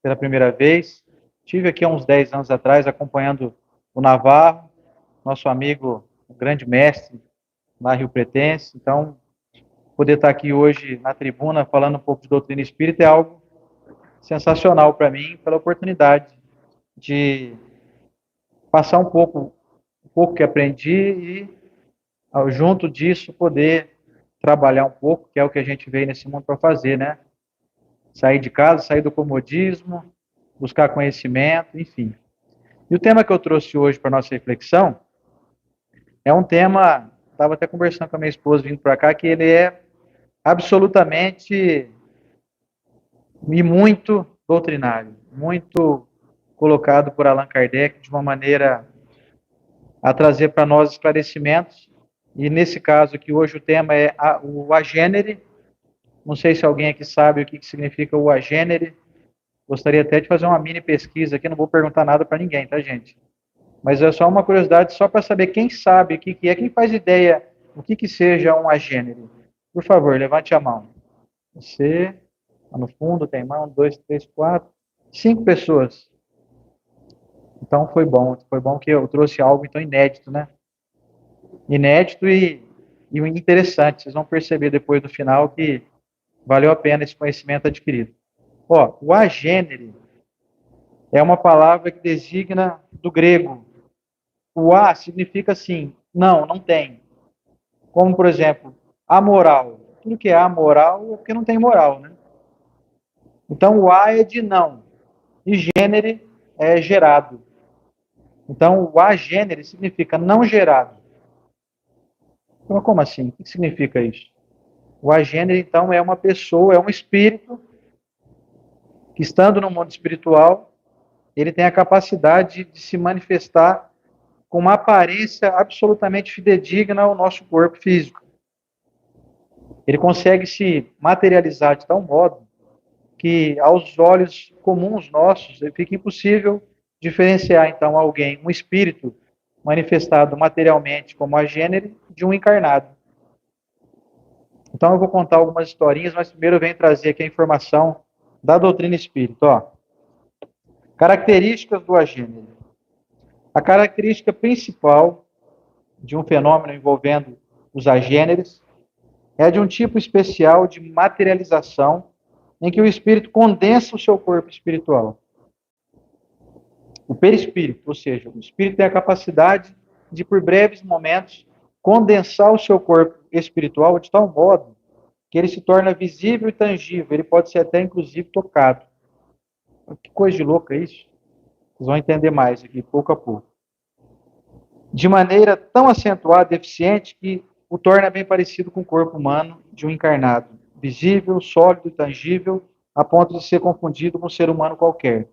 pela primeira vez. Estive aqui há uns 10 anos atrás acompanhando o Navarro, nosso amigo, um grande mestre lá Rio Pretense. Então, poder estar aqui hoje na tribuna falando um pouco de doutrina espírita é algo sensacional para mim, pela oportunidade de passar um pouco que aprendi e, junto disso, poder trabalhar um pouco, que é o que a gente veio nesse mundo para fazer, né? Sair de casa, sair do comodismo, buscar conhecimento, enfim. E o tema que eu trouxe hoje para nossa reflexão é um tema, estava até conversando com a minha esposa vindo para cá, que ele é absolutamente e muito doutrinário, muito colocado por Allan Kardec de uma maneira a trazer para nós esclarecimentos. E nesse caso aqui, hoje o tema é o agênere. Não sei se alguém aqui sabe o que significa o agênere. Gostaria até de fazer uma mini pesquisa aqui, não vou perguntar nada para ninguém, tá, gente? Mas é só uma curiosidade, só para saber quem sabe o que é, quem faz ideia o que seja um agênere. Por favor, levante a mão. Você, lá no fundo, tem mão, 2, 3, 4, 5 pessoas. Então foi bom que eu trouxe algo então inédito, né? Inédito e interessante. Vocês vão perceber depois no final que valeu a pena esse conhecimento adquirido. Ó, o agênere é uma palavra que designa do grego. O a significa assim, não tem. Como, por exemplo, amoral. Tudo que é amoral é porque não tem moral, né? Então, o a é de não. E gênere é gerado. Então, o agênere significa não gerado. Então, como assim? O que significa isso? O agênere, então, é uma pessoa, é um espírito que, estando no mundo espiritual, ele tem a capacidade de se manifestar com uma aparência absolutamente fidedigna ao nosso corpo físico. Ele consegue se materializar de tal modo que, aos olhos comuns nossos, fica impossível diferenciar, então, alguém, um espírito manifestado materialmente como agênere, de um encarnado. Então, eu vou contar algumas historinhas, mas primeiro eu venho trazer aqui a informação da doutrina espírita. Ó. Características do agênere. A característica principal de um fenômeno envolvendo os agêneres é de um tipo especial de materialização em que o espírito condensa o seu corpo espiritual. O perispírito, ou seja, o espírito tem a capacidade de, por breves momentos, condensar o seu corpo espiritual de tal modo que ele se torna visível e tangível, ele pode ser até, inclusive, tocado. Que coisa de louca isso. Vocês vão entender mais aqui, pouco a pouco. De maneira tão acentuada e eficiente que o torna bem parecido com o corpo humano de um encarnado, visível, sólido e tangível, a ponto de ser confundido com um ser humano qualquer.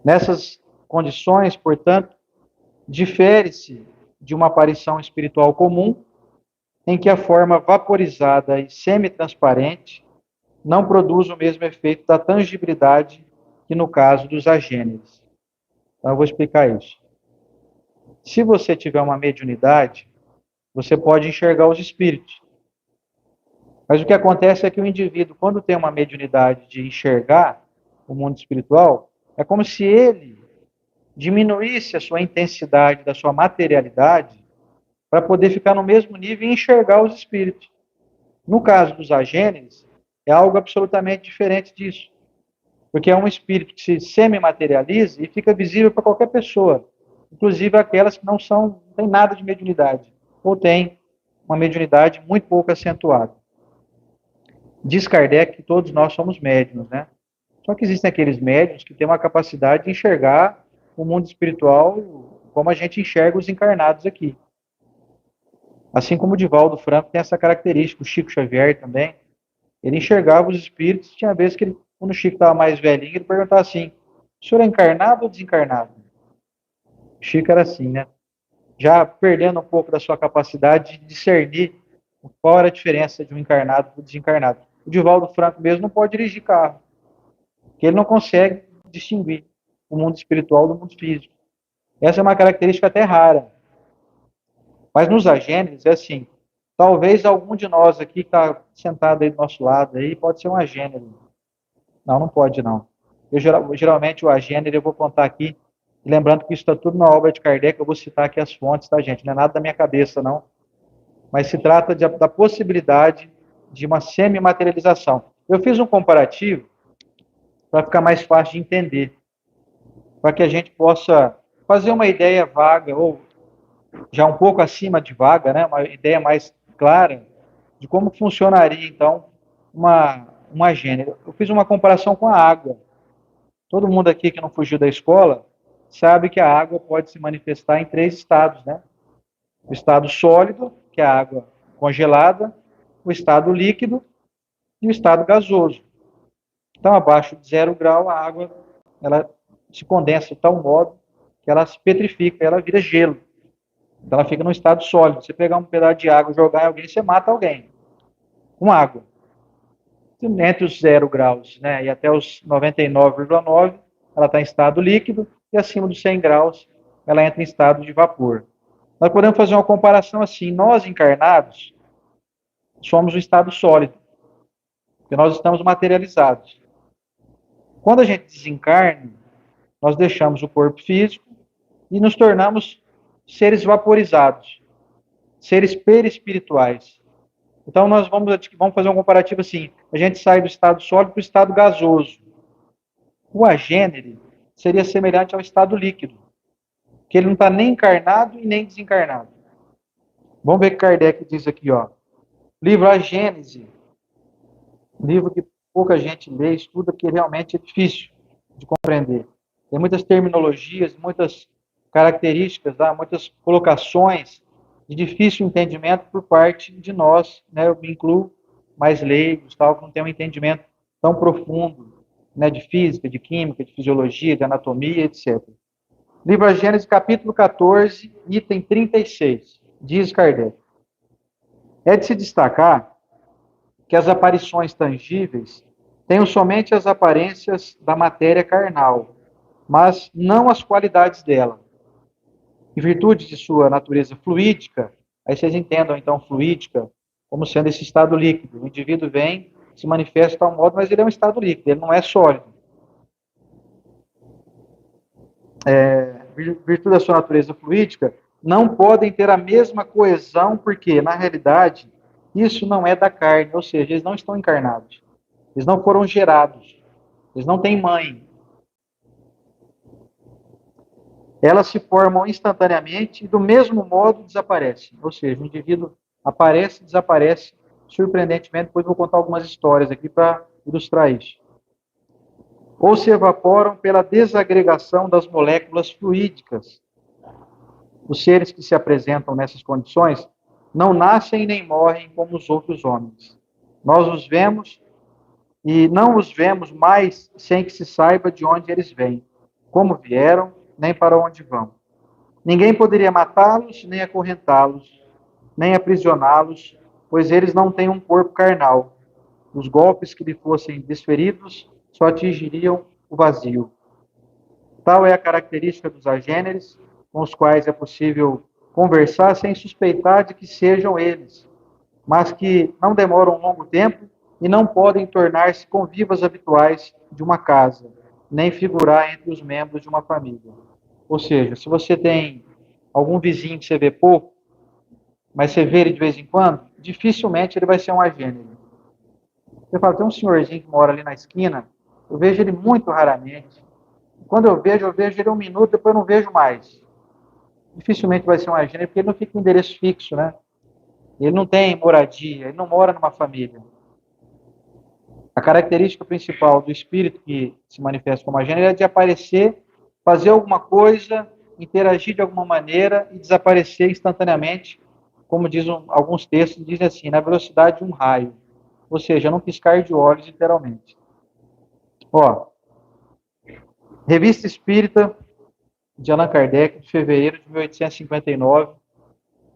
Nessas condições, portanto, difere-se de uma aparição espiritual comum, em que a forma vaporizada e semi-transparente não produz o mesmo efeito da tangibilidade que no caso dos agêneres. Então, eu vou explicar isso. Se você tiver uma mediunidade, você pode enxergar os espíritos. Mas o que acontece é que o indivíduo, quando tem uma mediunidade de enxergar o mundo espiritual, é como se ele diminuísse a sua intensidade da sua materialidade para poder ficar no mesmo nível e enxergar os espíritos. No caso dos agêneres, é algo absolutamente diferente disso. Porque é um espírito que se semi-materializa e fica visível para qualquer pessoa, inclusive aquelas que não têm nada de mediunidade, ou têm uma mediunidade muito pouco acentuada. Diz Kardec que todos nós somos médiuns, né? Só que existem aqueles médiuns que têm uma capacidade de enxergar o mundo espiritual como a gente enxerga os encarnados aqui. Assim como o Divaldo Franco tem essa característica, o Chico Xavier também. Ele enxergava os espíritos, tinha vezes que quando o Chico estava mais velhinho, ele perguntava assim, o senhor é encarnado ou desencarnado? O Chico era assim, né? Já perdendo um pouco da sua capacidade de discernir qual era a diferença de um encarnado para o desencarnado. O Divaldo Franco mesmo não pode dirigir carro, porque ele não consegue distinguir o mundo espiritual do mundo físico. Essa é uma característica até rara. Mas nos agêneres é assim, talvez algum de nós aqui que está sentado aí do nosso lado aí pode ser um agênero. Não pode não. Geralmente o agênero eu vou contar aqui, lembrando que isso está tudo na obra de Kardec, eu vou citar aqui as fontes, tá, gente? Não é nada da minha cabeça, não. Mas se trata da possibilidade de uma semimaterialização. Eu fiz um comparativo para ficar mais fácil de entender, para que a gente possa fazer uma ideia vaga, ou já um pouco acima de vaga, né? Uma ideia mais clara de como funcionaria, então, uma gênero. Eu fiz uma comparação com a água. Todo mundo aqui que não fugiu da escola sabe que a água pode se manifestar em três estados, né? O estado sólido, que é a água congelada, o estado líquido e o estado gasoso. Então, abaixo de 0 grau, a água ela se condensa de tal modo que ela se petrifica, ela vira gelo. Então, ela fica no estado sólido. Você pegar um pedaço de água e jogar em alguém, você mata alguém. Com água. Entre os 0 graus, né, e até os 99,9, ela está em estado líquido, e acima dos 100 graus, ela entra em estado de vapor. Nós podemos fazer uma comparação assim: nós encarnados somos o estado sólido, porque nós estamos materializados. Quando a gente desencarna, nós deixamos o corpo físico e nos tornamos seres vaporizados, seres perispirituais. Então, nós vamos fazer um comparativo assim: a gente sai do estado sólido para o estado gasoso. O agênere seria semelhante ao estado líquido, que ele não está nem encarnado e nem desencarnado. Vamos ver o que Kardec diz aqui, ó. Livro A Gênese, livro que pouca gente lê, estuda, porque realmente é difícil de compreender. Tem muitas terminologias, muitas características, muitas colocações de difícil entendimento por parte de nós, né? Eu me incluo mais leigos, tal, que não tem um entendimento tão profundo, né, de física, de química, de fisiologia, de anatomia, etc. Livro A Gênese, capítulo 14, item 36, diz Kardec: é de se destacar que as aparições tangíveis tenham somente as aparências da matéria carnal, mas não as qualidades dela. Em virtude de sua natureza fluídica, aí vocês entendam então fluídica como sendo esse estado líquido. O indivíduo vem, se manifesta de tal modo, mas ele é um estado líquido, ele não é sólido. Virtude da sua natureza fluídica, não podem ter a mesma coesão, porque, na realidade, isso não é da carne, ou seja, eles não estão encarnados. Eles não foram gerados. Eles não têm mãe. Elas se formam instantaneamente e, do mesmo modo, desaparecem. Ou seja, o indivíduo aparece e desaparece surpreendentemente. Depois vou contar algumas histórias aqui para ilustrar isso. Ou se evaporam pela desagregação das moléculas fluídicas. Os seres que se apresentam nessas condições não nascem nem morrem como os outros homens. Nós os vemos e não os vemos mais sem que se saiba de onde eles vêm, como vieram, nem para onde vão. Ninguém poderia matá-los, nem acorrentá-los, nem aprisioná-los, pois eles não têm um corpo carnal. Os golpes que lhe fossem desferidos só atingiriam o vazio. Tal é a característica dos agêneres, com os quais é possível conversar sem suspeitar de que sejam eles, mas que não demoram um longo tempo e não podem tornar-se convivas habituais de uma casa, nem figurar entre os membros de uma família. Ou seja, se você tem algum vizinho que você vê pouco, mas você vê ele de vez em quando, dificilmente ele vai ser um agênero. Você fala, tem um senhorzinho que mora ali na esquina, eu vejo ele muito raramente. Quando eu vejo ele 1 minuto, depois eu não vejo mais. Dificilmente vai ser um agênero, porque ele não fica em endereço fixo, né? Ele não tem moradia, ele não mora numa família. A característica principal do espírito que se manifesta como agênero é de aparecer, fazer alguma coisa, interagir de alguma maneira e desaparecer instantaneamente, como dizem alguns textos, dizem assim, na velocidade de um raio. Ou seja, num piscar de olhos, literalmente. Ó, Revista Espírita de Allan Kardec, de fevereiro de 1859,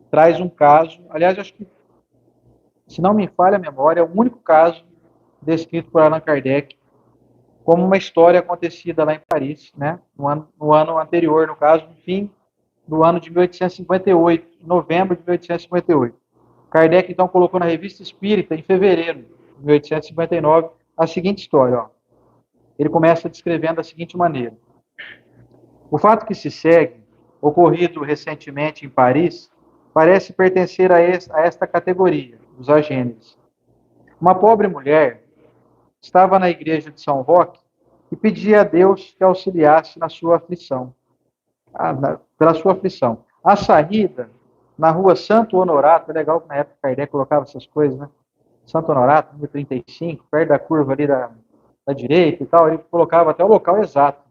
traz um caso, aliás, acho que, se não me falha a memória, é o único caso descrito por Allan Kardec como uma história acontecida lá em Paris, né? No ano anterior, no caso, no fim do ano de 1858, em novembro de 1858. Kardec, então, colocou na Revista Espírita, em fevereiro de 1859, a seguinte história, ó. ele começa descrevendo da seguinte maneira: o fato que se segue, ocorrido recentemente em Paris, parece pertencer a esta categoria, os agêneres. Uma pobre mulher estava na igreja de São Roque e pedia a Deus que auxiliasse na sua aflição, pela sua aflição. A saída, na rua Santo Honorato, é legal que na época Kardec colocava essas coisas, né? Santo Honorato, número 35, perto da curva ali da direita e tal, ele colocava até o local exato.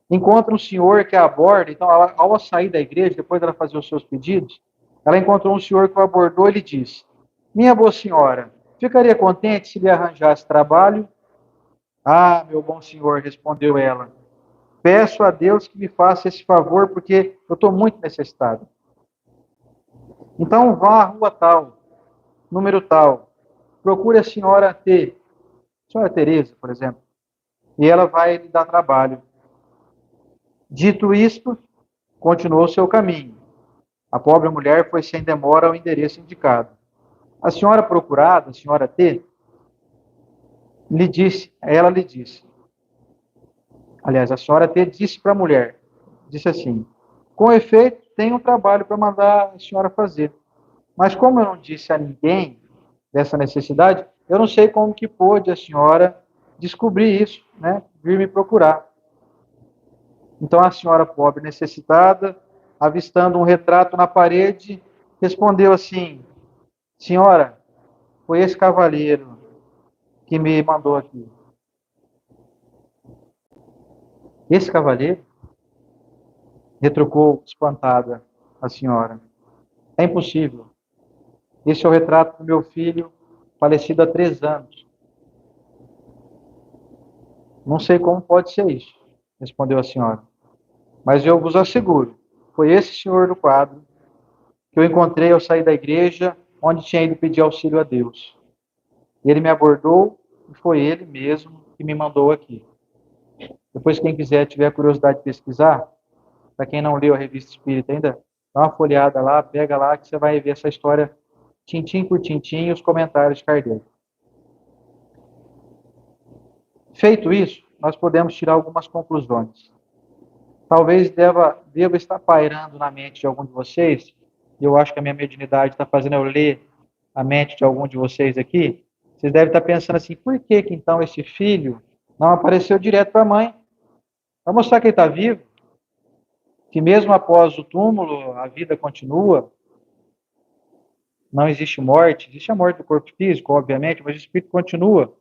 Encontra um senhor que a aborda, então, ao sair da igreja, depois dela fazer os seus pedidos, ela encontrou um senhor que o abordou e lhe disse: minha boa senhora, ficaria contente se lhe arranjasse trabalho? Ah, meu bom senhor, respondeu ela, peço a Deus que me faça esse favor, porque eu estou muito necessitado. Então vá à rua tal, número tal, procure a senhora T, senhora Tereza, por exemplo, e ela vai lhe dar trabalho. Dito isto, continuou seu caminho. A pobre mulher foi sem demora ao endereço indicado. A senhora procurada, a senhora T, ela lhe disse, aliás, a senhora T disse para a mulher, disse assim, com efeito, tem um trabalho para mandar a senhora fazer. Mas como eu não disse a ninguém dessa necessidade, eu não sei como que pôde a senhora descobrir isso, né? Vir me procurar. Então a senhora pobre necessitada, avistando um retrato na parede, respondeu assim: senhora, foi esse cavalheiro que me mandou aqui. Esse cavalheiro? Retrucou espantada a senhora. É impossível. Esse é o retrato do meu filho, falecido há 3 anos. Não sei como pode ser isso, respondeu a senhora. Mas eu vos asseguro, foi esse senhor do quadro que eu encontrei ao sair da igreja, onde tinha ido pedir auxílio a Deus. E ele me abordou e foi ele mesmo que me mandou aqui. Depois, quem quiser, tiver curiosidade de pesquisar, para quem não leu a Revista Espírita ainda, dá uma folheada lá, pega lá, que você vai ver essa história tintim por tintim e os comentários de Kardec. Feito isso, nós podemos tirar algumas conclusões. Talvez deva estar pairando na mente de algum de vocês, e eu acho que a minha mediunidade está fazendo eu ler a mente de algum de vocês aqui. Vocês devem estar pensando assim, por que então esse filho não apareceu direto para a mãe? Para mostrar que ele está vivo, que mesmo após o túmulo, a vida continua, não existe morte, existe a morte do corpo físico, obviamente, mas o espírito continua.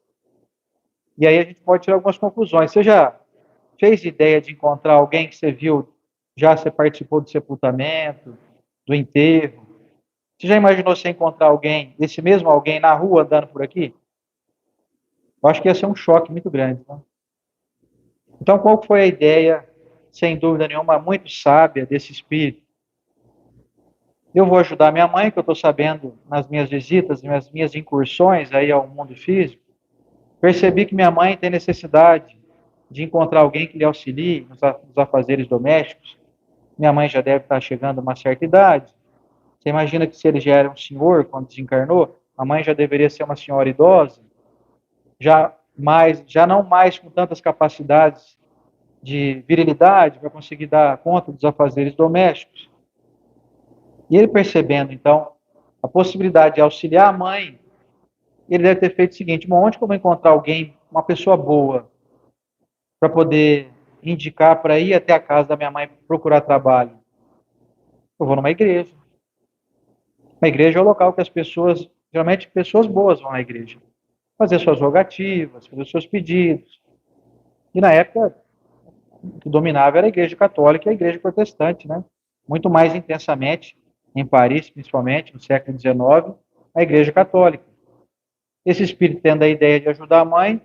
E aí a gente pode tirar algumas conclusões. Você já fez ideia de encontrar alguém que você viu, já você participou do sepultamento, do enterro? Você já imaginou você encontrar alguém, esse mesmo alguém, na rua andando por aqui? Eu acho que ia ser um choque muito grande. Né? Então, qual foi a ideia, sem dúvida nenhuma, muito sábia desse espírito? Eu vou ajudar minha mãe, que eu estou sabendo nas minhas visitas, nas minhas incursões aí ao mundo físico. Percebi que minha mãe tem necessidade de encontrar alguém que lhe auxilie nos afazeres domésticos. Minha mãe já deve estar chegando a uma certa idade. Você imagina que se ele já era um senhor quando desencarnou, a mãe já deveria ser uma senhora idosa, já não mais com tantas capacidades de virilidade para conseguir dar conta dos afazeres domésticos. E ele percebendo, então, a possibilidade de auxiliar a mãe, ele deve ter feito o seguinte: onde que eu vou encontrar alguém, uma pessoa boa, para poder indicar para ir até a casa da minha mãe procurar trabalho? Eu vou numa igreja. Uma igreja é o local que as pessoas, geralmente pessoas boas vão à igreja, fazer suas rogativas, fazer seus pedidos. E na época, o que dominava era a igreja católica e a igreja protestante, né? Muito mais intensamente, em Paris, principalmente, no século XIX, a igreja católica. Esse espírito, tendo a ideia de ajudar a mãe,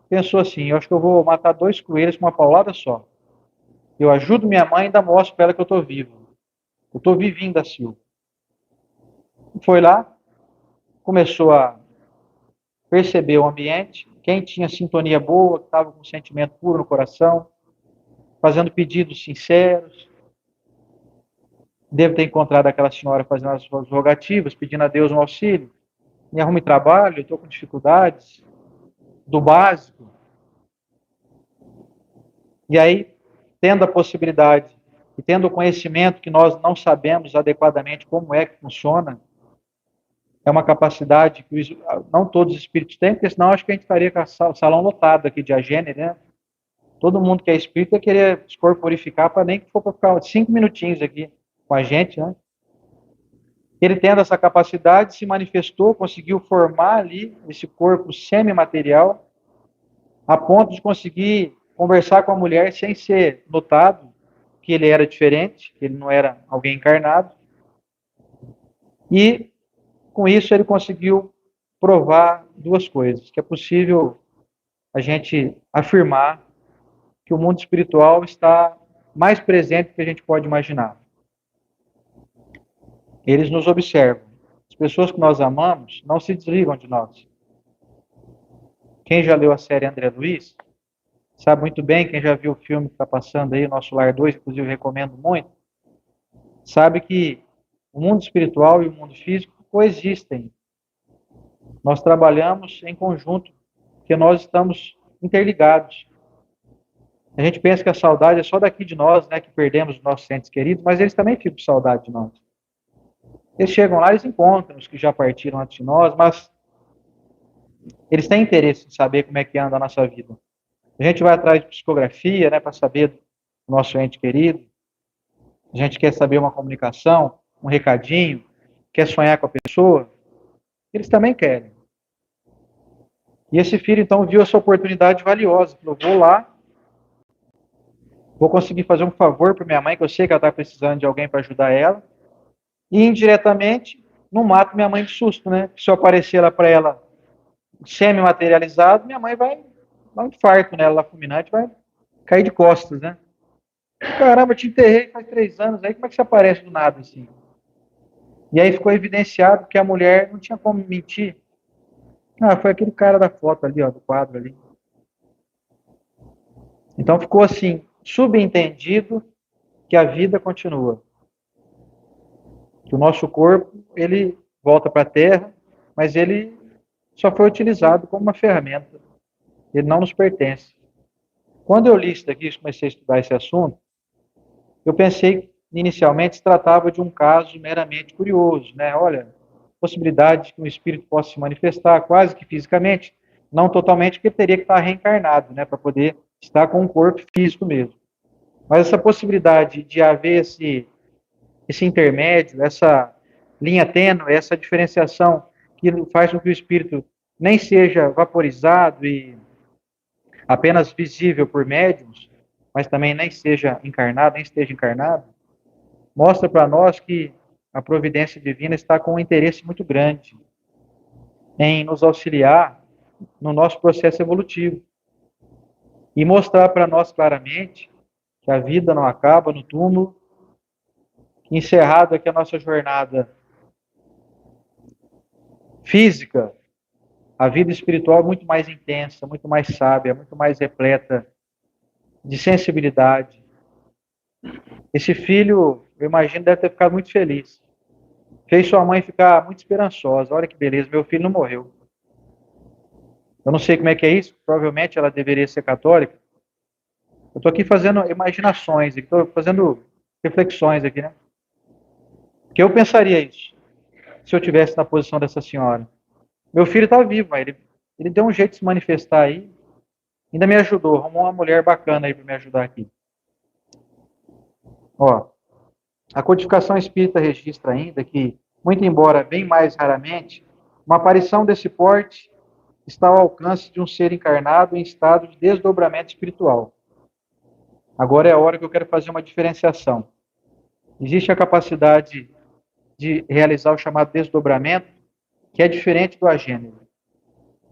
pensou assim: eu acho que eu vou matar 2 coelhos com uma paulada só. Eu ajudo minha mãe e ainda mostro para ela que eu estou vivo. Eu estou vivinho da Silva. Foi lá, começou a perceber o ambiente, quem tinha sintonia boa, que estava com um sentimento puro no coração, fazendo pedidos sinceros. Deve ter encontrado aquela senhora fazendo as suas rogativas, pedindo a Deus um auxílio. Me arrume trabalho, eu estou com dificuldades, do básico. E aí, tendo a possibilidade e tendo o conhecimento que nós não sabemos adequadamente como é que funciona, é uma capacidade que não todos os espíritos têm, porque senão acho que a gente estaria com o salão lotado aqui de agênere, né? Todo mundo que é espírita ia querer se corporificar para nem que for para ficar 5 minutinhos aqui com a gente, né? Ele tendo essa capacidade, se manifestou, conseguiu formar ali esse corpo semimaterial, a ponto de conseguir conversar com a mulher sem ser notado que ele era diferente, que ele não era alguém encarnado. E com isso ele conseguiu provar duas coisas, que é possível a gente afirmar que o mundo espiritual está mais presente do que a gente pode imaginar. Eles nos observam. As pessoas que nós amamos não se desligam de nós. Quem já leu a série André Luiz, sabe muito bem, quem já viu o filme que está passando aí, Nosso Lar 2, inclusive recomendo muito, sabe que o mundo espiritual e o mundo físico coexistem. Nós trabalhamos em conjunto, porque nós estamos interligados. A gente pensa que a saudade é só daqui de nós, né, que perdemos os nossos entes queridos, mas eles também ficam com saudade de nós. Eles chegam lá, eles encontram os que já partiram antes de nós, mas eles têm interesse em saber como é que anda a nossa vida. A gente vai atrás de psicografia, né, para saber do nosso ente querido. A gente quer saber uma comunicação, um recadinho, quer sonhar com a pessoa. Eles também querem. E esse filho, então, viu essa oportunidade valiosa. Falou, vou lá, vou conseguir fazer um favor para minha mãe, que eu sei que ela está precisando de alguém para ajudar ela. E, indiretamente, não mato minha mãe de susto, né? Se eu aparecer lá para ela semi-materializado, minha mãe vai dar um infarto nela, lá fulminante, vai cair de costas, né? Caramba, te enterrei faz 3 anos, aí como é que você aparece do nada assim? E aí ficou evidenciado que a mulher não tinha como mentir. Ah, foi aquele cara da foto ali, ó, do quadro ali. Então ficou assim, subentendido que a vida continua. Que o nosso corpo, ele volta para a Terra, mas ele só foi utilizado como uma ferramenta. Ele não nos pertence. Quando eu li isso daqui, comecei a estudar esse assunto, eu pensei que inicialmente se tratava de um caso meramente curioso, né? Olha, possibilidade de que um espírito possa se manifestar quase que fisicamente, não totalmente, porque teria que estar reencarnado, né, para poder estar com um corpo físico mesmo. Mas essa possibilidade de haver esse intermédio, essa linha tênue, essa diferenciação que faz com que o espírito nem seja vaporizado e apenas visível por médiums, mas também nem seja encarnado, nem esteja encarnado, mostra para nós que a providência divina está com um interesse muito grande em nos auxiliar no nosso processo evolutivo e mostrar para nós claramente que a vida não acaba no túmulo, encerrado aqui a nossa jornada física, a vida espiritual é muito mais intensa, muito mais sábia, muito mais repleta de sensibilidade. Esse filho, eu imagino, deve ter ficado muito feliz. Fez sua mãe ficar muito esperançosa. Olha que beleza, meu filho não morreu. Eu não sei como é que é isso, provavelmente ela deveria ser católica. Eu estou aqui fazendo imaginações, estou fazendo reflexões aqui, né? Porque eu pensaria isso, se eu tivesse na posição dessa senhora. Meu filho está vivo, mas ele deu um jeito de se manifestar aí, ainda me ajudou, arrumou uma mulher bacana aí para me ajudar aqui. Ó, a codificação espírita registra ainda que, muito embora bem mais raramente, uma aparição desse porte está ao alcance de um ser encarnado em estado de desdobramento espiritual. Agora é a hora que eu quero fazer uma diferenciação. Existe a capacidade de realizar o chamado desdobramento, que é diferente do agênero.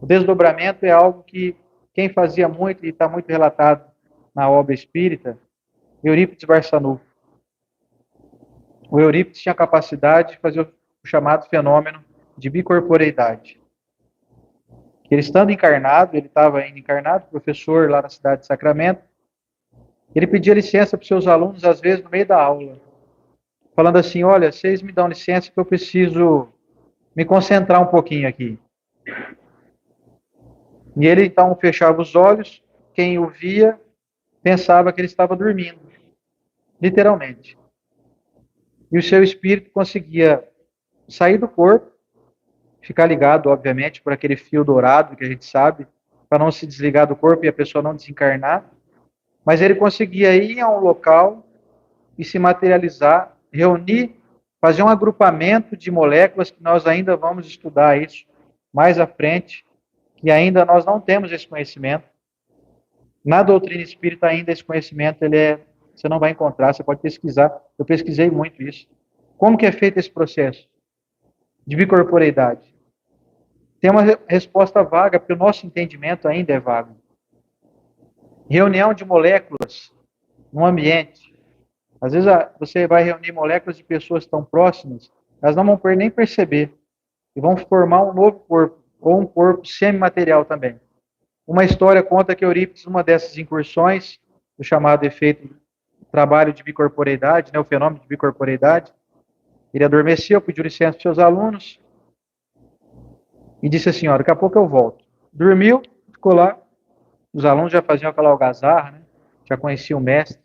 O desdobramento é algo que quem fazia muito, e está muito relatado na obra espírita, Eurípides Barçanufo. O Eurípides tinha a capacidade de fazer o chamado fenômeno de bicorporeidade. Ele estando encarnado, ele estava ainda encarnado, professor lá na cidade de Sacramento, ele pedia licença para os seus alunos, às vezes, no meio da aula, falando assim, olha, vocês me dão licença que eu preciso me concentrar um pouquinho aqui. E ele, então, fechava os olhos, quem o via pensava que ele estava dormindo, literalmente. E o seu espírito conseguia sair do corpo, ficar ligado, obviamente, por aquele fio dourado que a gente sabe, para não se desligar do corpo e a pessoa não desencarnar, mas ele conseguia ir a um local e se materializar, reunir, fazer um agrupamento de moléculas que nós ainda vamos estudar isso mais à frente, que ainda nós não temos esse conhecimento. Na doutrina espírita ainda esse conhecimento você não vai encontrar, você pode pesquisar. Eu pesquisei muito isso. Como que é feito esse processo de bicorporeidade? Tem uma resposta vaga, porque o nosso entendimento ainda é vago. Reunião de moléculas num ambiente. Às vezes você vai reunir moléculas de pessoas tão próximas, elas não vão nem perceber. E vão formar um novo corpo, ou um corpo semimaterial também. Uma história conta que Eurípides, numa dessas incursões, o chamado efeito trabalho de bicorporeidade, o fenômeno de bicorporeidade, ele adormeceu, pediu licença para seus alunos e disse assim, daqui a pouco eu volto. Dormiu, ficou lá, os alunos já faziam aquela algazarra, já conheciam o mestre.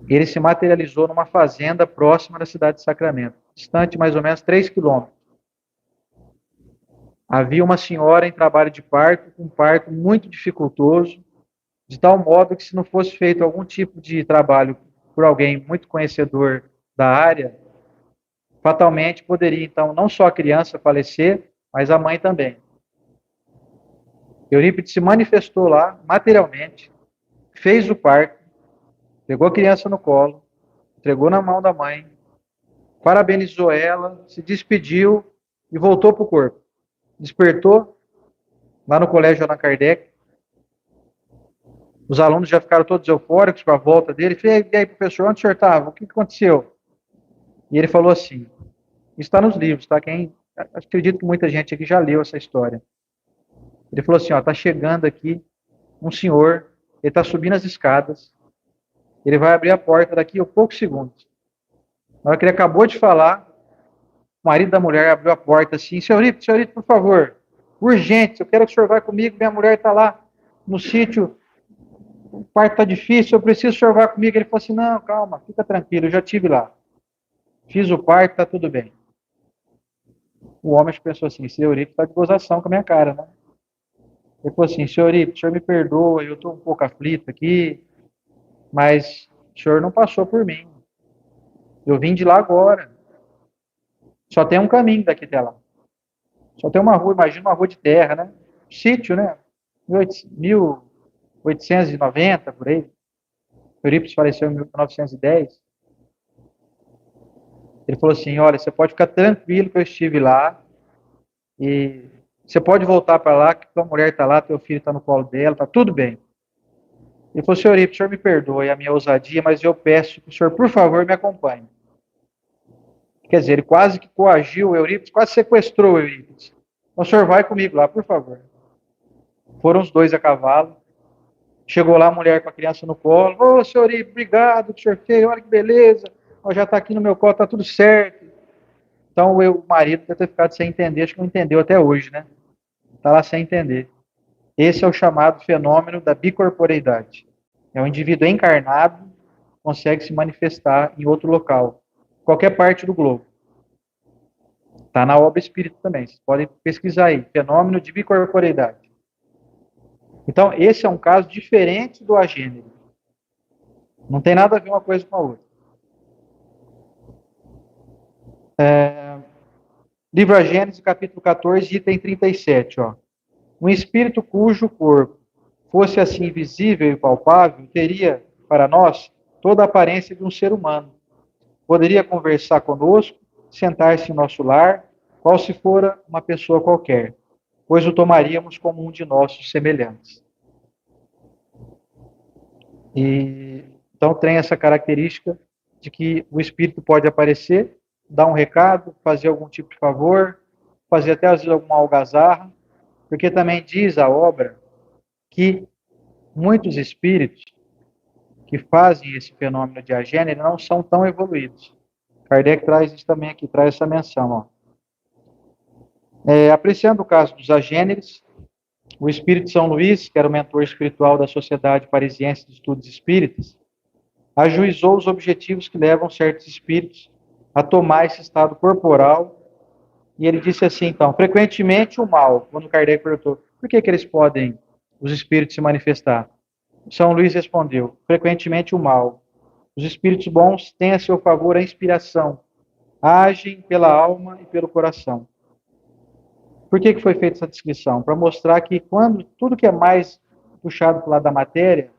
Ele se materializou numa fazenda próxima da cidade de Sacramento, distante mais ou menos 3 quilômetros. Havia uma senhora em trabalho de parto, com um parto muito dificultoso, de tal modo que se não fosse feito algum tipo de trabalho por alguém muito conhecedor da área, fatalmente poderia, então, não só a criança falecer, mas a mãe também. Eurípides se manifestou lá, materialmente, fez o parto, pegou a criança no colo, entregou na mão da mãe, parabenizou ela, se despediu e voltou para o corpo. Despertou lá no colégio Allan Kardec. Os alunos já ficaram todos eufóricos com a volta dele. Falei, e aí, professor, onde o senhor estava? O que aconteceu? E ele falou assim, isso está nos livros, tá? Acredito que muita gente aqui já leu essa história. Ele falou assim, está chegando aqui um senhor, ele está subindo as escadas, ele vai abrir a porta daqui a poucos segundos. Na hora que ele acabou de falar, o marido da mulher abriu a porta assim, senhorito, por favor, urgente, eu quero que o senhor vá comigo, minha mulher está lá no sítio, o parto está difícil, eu preciso que o senhor vá comigo. Ele falou assim, não, calma, fica tranquilo, eu já estive lá. Fiz o parto, está tudo bem. O homem pensou assim, esse Eurípides está de gozação com a minha cara, né? Ele falou assim, senhor Eurípides, o senhor me perdoa, eu estou um pouco aflito aqui, mas o senhor não passou por mim. Eu vim de lá agora. Só tem um caminho daqui até lá. Só tem uma rua, imagina uma rua de terra, né? Sítio, né? 1890, por aí. Eurípides faleceu em 1910. Ele falou assim, olha, você pode ficar tranquilo que eu estive lá e você pode voltar para lá, que tua mulher está lá, teu filho está no colo dela, está tudo bem. Ele falou, senhor Eurípides, o senhor me perdoe a minha ousadia, mas eu peço que o senhor, por favor, me acompanhe. Quer dizer, ele quase que coagiu o Eurípides, quase sequestrou o Eurípides. O senhor vai comigo lá, por favor. Foram os dois a cavalo. Chegou lá a mulher com a criança no colo. Ô, senhor Eurípides, obrigado que o senhor fez, olha que beleza. Já está aqui no meu colo, está tudo certo. Então o marido deve ter ficado sem entender, acho que não entendeu até hoje, né? Está lá sem entender. Esse é o chamado fenômeno da bicorporeidade. É um indivíduo encarnado, consegue se manifestar em outro local, qualquer parte do globo. Está na obra Espírito também, vocês podem pesquisar aí, fenômeno de bicorporeidade. Então, esse é um caso diferente do agênero. Não tem nada a ver uma coisa com a outra. Livro A Gênese, capítulo 14, item 37. Um espírito cujo corpo fosse assim visível e palpável, teria, para nós, toda a aparência de um ser humano. Poderia conversar conosco, sentar-se em nosso lar, qual se fora uma pessoa qualquer, pois o tomaríamos como um de nossos semelhantes. E então tem essa característica de que o espírito pode aparecer, dar um recado, fazer algum tipo de favor, fazer até às vezes alguma algazarra, porque também diz a obra que muitos espíritos que fazem esse fenômeno de agênere não são tão evoluídos. Kardec traz isso também aqui, traz essa menção. Apreciando o caso dos agêneres, O espírito São Luís, que era o mentor espiritual da Sociedade Parisiense de Estudos Espíritas, ajuizou os objetivos que levam certos espíritos a tomar esse estado corporal. E ele disse assim, então, frequentemente o mal, quando Kardec perguntou, por que eles podem, os espíritos, se manifestar? São Luís respondeu, frequentemente o mal. Os espíritos bons têm a seu favor a inspiração, agem pela alma e pelo coração. Por que foi feita essa descrição? Para mostrar que quando tudo que é mais puxado para o lado da matéria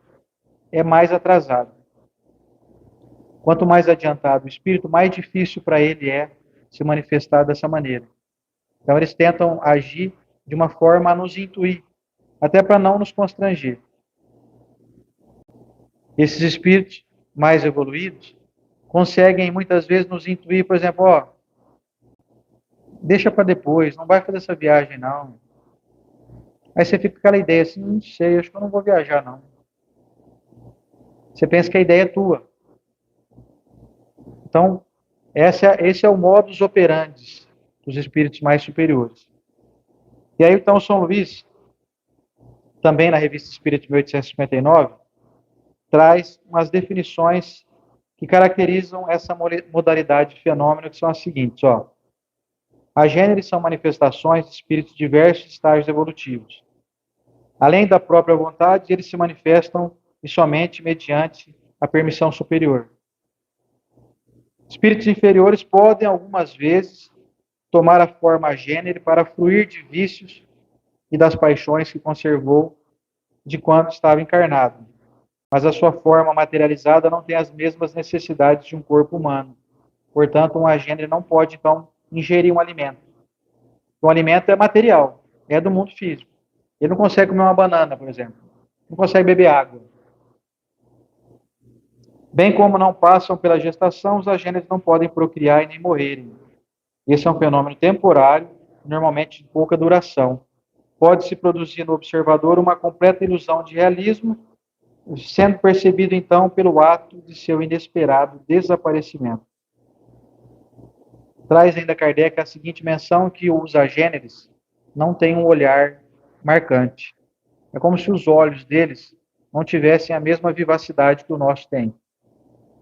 é mais atrasado. Quanto mais adiantado o espírito, mais difícil para ele é se manifestar dessa maneira. Então eles tentam agir de uma forma a nos intuir, até para não nos constranger. Esses espíritos mais evoluídos conseguem muitas vezes nos intuir, por exemplo, ó, deixa para depois, não vai fazer essa viagem não. Aí você fica com aquela ideia assim, não sei, acho que eu não vou viajar não. Você pensa que a ideia é tua. Então, esse é o modus operandi dos espíritos mais superiores. E aí, então, São Luís, também na Revista Espírita de 1859, traz umas definições que caracterizam essa modalidade de fenômeno, que são as seguintes, ó. As gêneros são manifestações de espíritos de diversos estágios evolutivos. Além da própria vontade, eles se manifestam e somente mediante a permissão superior. Espíritos inferiores podem, algumas vezes, tomar a forma gênero para fruir de vícios e das paixões que conservou de quando estava encarnado. Mas a sua forma materializada não tem as mesmas necessidades de um corpo humano. Portanto, um agênero não pode, então, ingerir um alimento. O alimento é material, é do mundo físico. Ele não consegue comer uma banana, por exemplo. Não consegue beber água. Bem como não passam pela gestação, os agêneros não podem procriar e nem morrerem. Esse é um fenômeno temporário, normalmente de pouca duração. Pode-se produzir no observador uma completa ilusão de realismo, sendo percebido então pelo ato de seu inesperado desaparecimento. Traz ainda Kardec a seguinte menção, que os agêneres não têm um olhar marcante. É como se os olhos deles não tivessem a mesma vivacidade que o nosso tem.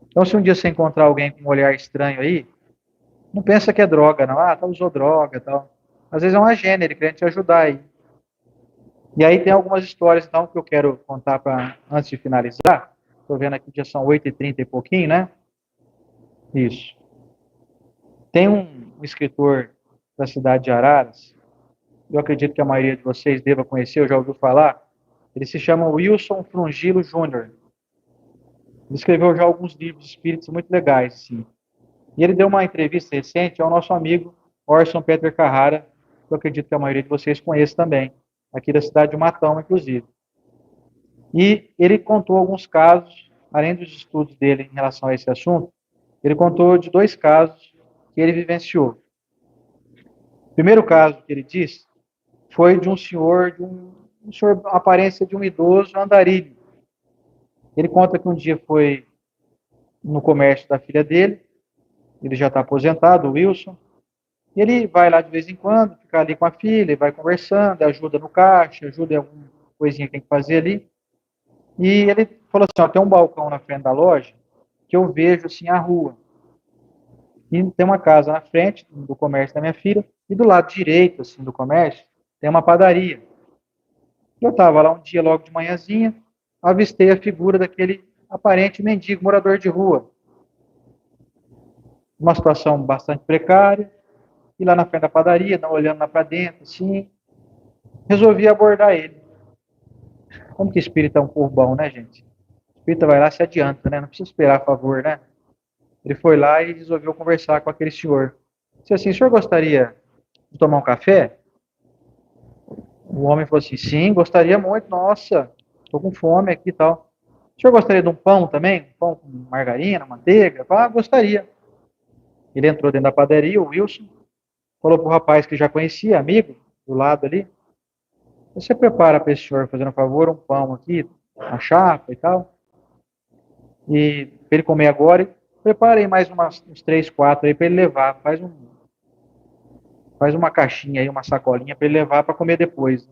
Então, se um dia você encontrar alguém com um olhar estranho aí, não pensa que é droga, não. Ah, usou droga, tal. Às vezes é um agênero querendo te ajudar aí. E aí tem algumas histórias, então, que eu quero contar antes de finalizar. Estou vendo aqui, já são 8h30 e pouquinho, né? Isso. Tem um escritor da cidade de Araras, eu acredito que a maioria de vocês deva conhecer, eu já ouviu falar. Ele se chama Wilson Frungilo Júnior. Ele escreveu já alguns livros espíritas muito legais, sim. E ele deu uma entrevista recente ao nosso amigo Orson Peter Carrara, que eu acredito que a maioria de vocês conhece também, aqui da cidade de Matão, inclusive. E ele contou alguns casos, além dos estudos dele em relação a esse assunto, ele contou de 2 casos que ele vivenciou. O primeiro caso que ele disse foi de um senhor, a aparência de um idoso andarilho. Ele conta que um dia foi no comércio da filha dele, ele já está aposentado, o Wilson, e ele vai lá de vez em quando, fica ali com a filha, vai conversando, ajuda no caixa, ajuda em alguma coisinha que tem que fazer ali. E ele falou assim, ó, tem um balcão na frente da loja que eu vejo assim a rua. E tem uma casa na frente do comércio da minha filha, e do lado direito assim do comércio tem uma padaria. Eu estava lá um dia logo de manhãzinha, avistei a figura daquele aparente mendigo, morador de rua. Uma situação bastante precária, e lá na frente da padaria, olhando lá para dentro, assim, resolvi abordar ele. Como que espírita é um povo bom, né, gente? Espírita vai lá e se adianta, né? Não precisa esperar a favor, né? Ele foi lá e resolveu conversar com aquele senhor. Disse assim, o senhor gostaria de tomar um café? O homem falou assim, sim, gostaria muito, nossa, estou com fome aqui e tal. O senhor gostaria de um pão também? Um pão com margarina, manteiga? Ah, gostaria. Ele entrou dentro da padaria, o Wilson, falou para o rapaz que já conhecia, amigo, do lado ali, você prepara para esse senhor, fazendo um favor, um pão aqui, uma chapa e tal, e para ele comer agora, e prepara aí mais uns 3, 4 aí para ele levar, faz uma caixinha aí, uma sacolinha para ele levar para comer depois.